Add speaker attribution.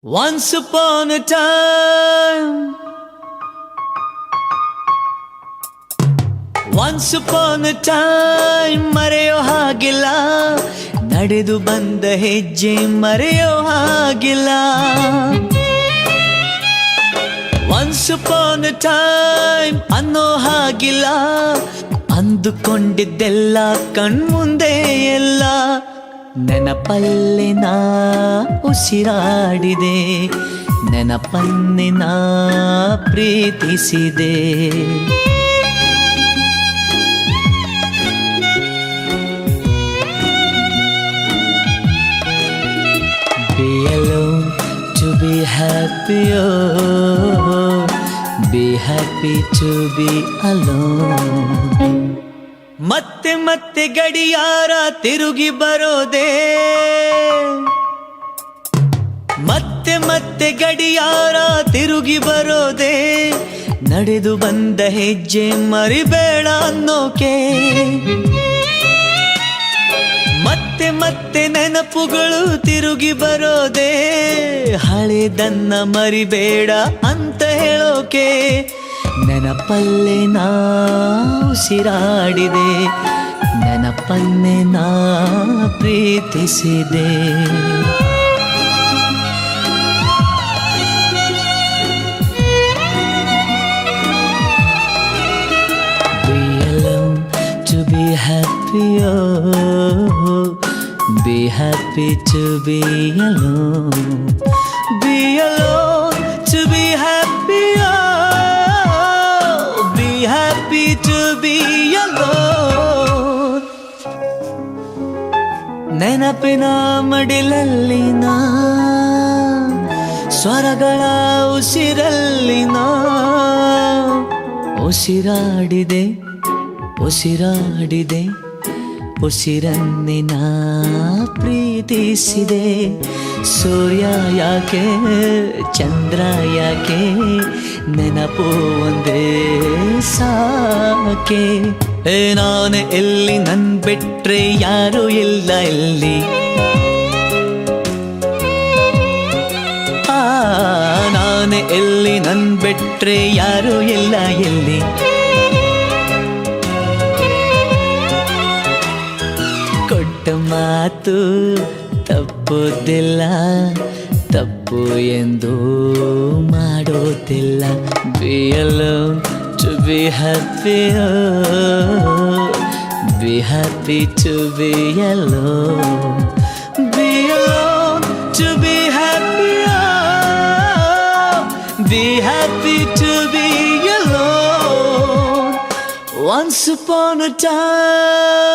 Speaker 1: Once upon a time, once upon a time ಮರೆಯೋ ಹಾಗಿಲ್ಲ, ನಡೆದು ಬಂದ ಹೆಜ್ಜೆ ಮರೆಯೋ ಹಾಗಿಲ್ಲ. Once upon a time ಅನ್ನೋ ಹಾಗಿಲ್ಲ, ಅಂದುಕೊಂಡಿದ್ದೆಲ್ಲ ಕಣ್ಮುಂದೆ ಎಲ್ಲ ನೆನಪಲ್ಲಿ ನಾ ಉಸಿರಾಡಿದೆ, ನೆನಪನ್ನೇ ನಾ ಪ್ರೀತಿಸಿದೆ. Be alone to be happy, oh, be happy to be alone. ಮತ್ತೆ ಮತ್ತೆ ಗಡಿಯಾರ ತಿರುಗಿ ಬರೋದೇ, ಮತ್ತೆ ಮತ್ತೆ ಗಡಿಯಾರ ತಿರುಗಿ ಬರೋದೇ, ನಡೆದು ಬಂದ ಹೆಜ್ಜೆ ಮರಿಬೇಡ ಅನ್ನೋಕೆ. ಮತ್ತೆ ಮತ್ತೆ ನೆನಪುಗಳು ತಿರುಗಿ ಬರೋದೇ, ಹಳೆದನ್ನ ಮರಿಬೇಡ ಅಂತ ಹೇಳೋಕೆ. ನೆನಪಲ್ಲೇ ನಾ ಉಸಿರಾಡಿದೆ, ನೆನಪನ್ನೇ ನಾ ಪ್ರೀತಿಸಿದೆ. Be alone to be happy, oh, be happy to be alone. Be alone to be happy, oh, be happy to be alone. ನೆನಪಿನ ಮಡಿಲಲ್ಲಿನ ಸ್ವರಗಳ ಉಸಿರಲ್ಲಿನ ಉಸಿರಾಡಿದೆ, ಉಸಿರಾಡಿದೆ, ಉಸಿರನ್ನೇ ನಾ ಪ್ರೀತಿಸಿದೆ. ಸೂರ್ಯ ಯಾಕೆ ಚಂದ್ರ ಯಾಕೆ, ನೆನಪು ಒಂದೇ ಸಾಕೆ. ನಾನು ಎಲ್ಲಿ ನನ್ ಬಿಟ್ರೆ ಯಾರು ಇಲ್ಲ ಎಲ್ಲಿ, ನಾನು ಎಲ್ಲಿ ನನ್ ಬಿಟ್ರೆ ಯಾರು ಇಲ್ಲ ಎಲ್ಲಿ. ಕೊಟ್ಟ ಮಾತು ತಪ್ಪುದಿಲ್ಲ, ತಪ್ಪು ಎಂದು ಮಾಡೋದಿಲ್ಲ. Be alone to be happy, oh, be happy to be alone. Be alone to be happy, oh, be happy to be alone. Once upon a time.